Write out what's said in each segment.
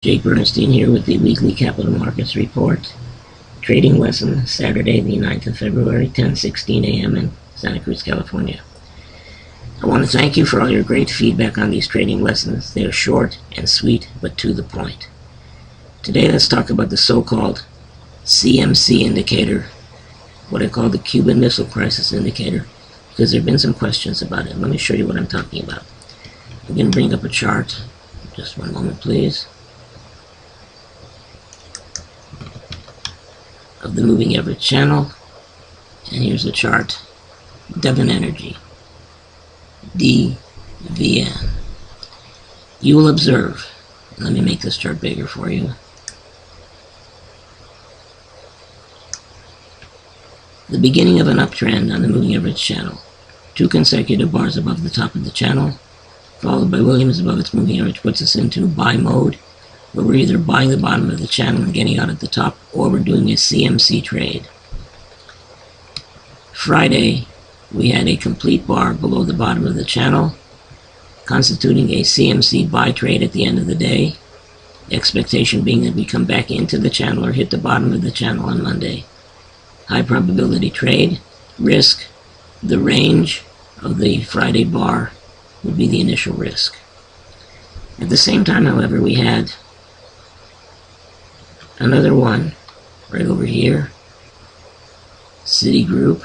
Jake Bernstein here with the weekly capital markets report. Trading lesson, Saturday the 9th of February, 10:16 a.m. in Santa Cruz, California. I want to thank you for all your great feedback on these trading lessons. They are short and sweet, but to the point. Today let's talk about the so-called CMC indicator, what I call the Cuban Missile Crisis indicator, because there have been some questions about it. Let me show you what I'm talking about. I'm going to bring up a chart. Just one moment, please. Of the moving average channel, and here's the chart. Devon Energy, DVN. You will observe, let me make this chart bigger for you. The beginning of an uptrend on the moving average channel. 2 consecutive bars above the top of the channel, followed by Williams above its moving average, puts us into buy mode, where we're either buying the bottom of the channel and getting out at the top, or we're doing a CMC trade. Friday, we had a complete bar below the bottom of the channel, constituting a CMC buy trade at the end of the day. The expectation being that we come back into the channel or hit the bottom of the channel on Monday. High probability trade. Risk, the range of the Friday bar would be the initial risk. At the same time, however, we had another one right over here, Citigroup,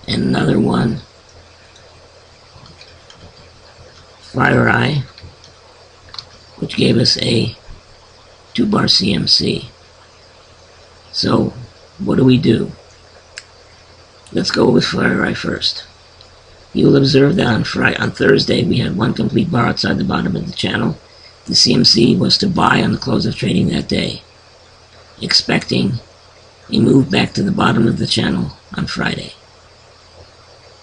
and another one, FireEye, which gave us a 2-bar CMC. So what do? Let's go with FireEye first. You will observe that on Thursday we had 1 complete bar outside the bottom of the channel. The CMC was to buy on the close of trading that day, expecting a move back to the bottom of the channel on Friday.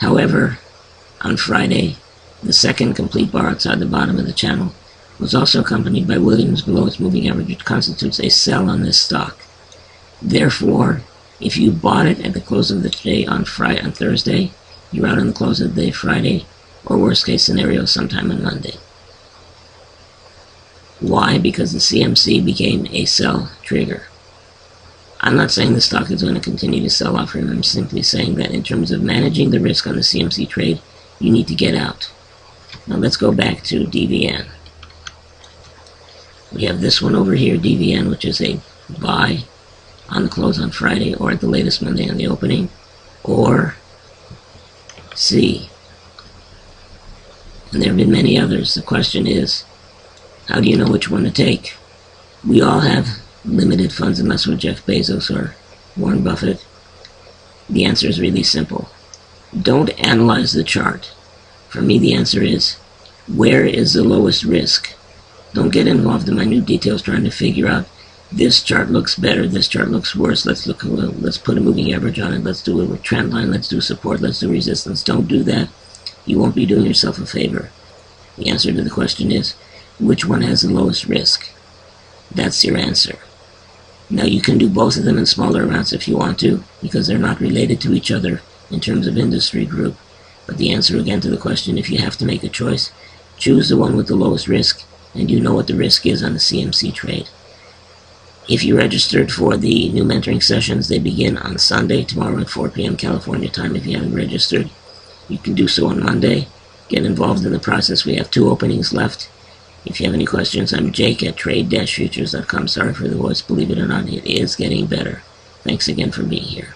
However, on Friday, the 2nd complete bar outside the bottom of the channel was also accompanied by Williams below its moving average, which constitutes a sell on this stock. Therefore, if you bought it at the close of the day on Thursday, you're out on the close of the day Friday, or worst case scenario, sometime on Monday. Why? Because the CMC became a sell trigger. I'm not saying the stock is going to continue to sell off. I'm simply saying that in terms of managing the risk on the CMC trade, you need to get out. Now let's go back to DVN. We have this one over here, DVN, which is a buy on the close on Friday, or at the latest Monday on the opening, or C. And there have been many others. The question is, how do you know which one to take? We all have limited funds unless we're Jeff Bezos or Warren Buffett. The answer is really simple. Don't analyze the chart. For me, the answer is, where is the lowest risk? Don't get involved in minute details trying to figure out, this chart looks better, this chart looks worse, let's put a moving average on it, let's do a trend line, let's do support, let's do resistance. Don't do that. You won't be doing yourself a favor. The answer to the question is, which one has the lowest risk? That's your answer. Now you can do both of them in smaller amounts if you want to, because they're not related to each other in terms of industry group. But the answer again to the question, if you have to make a choice, choose the one with the lowest risk, and you know what the risk is on the CMC trade. If you registered for the new mentoring sessions, they begin on Sunday, tomorrow at 4 p.m. California time. If you haven't registered, you can do so on Monday. Get involved in the process. We have 2 openings left. If you have any questions, I'm Jake at trade-futures.com. Sorry for the voice. Believe it or not, it is getting better. Thanks again for being here.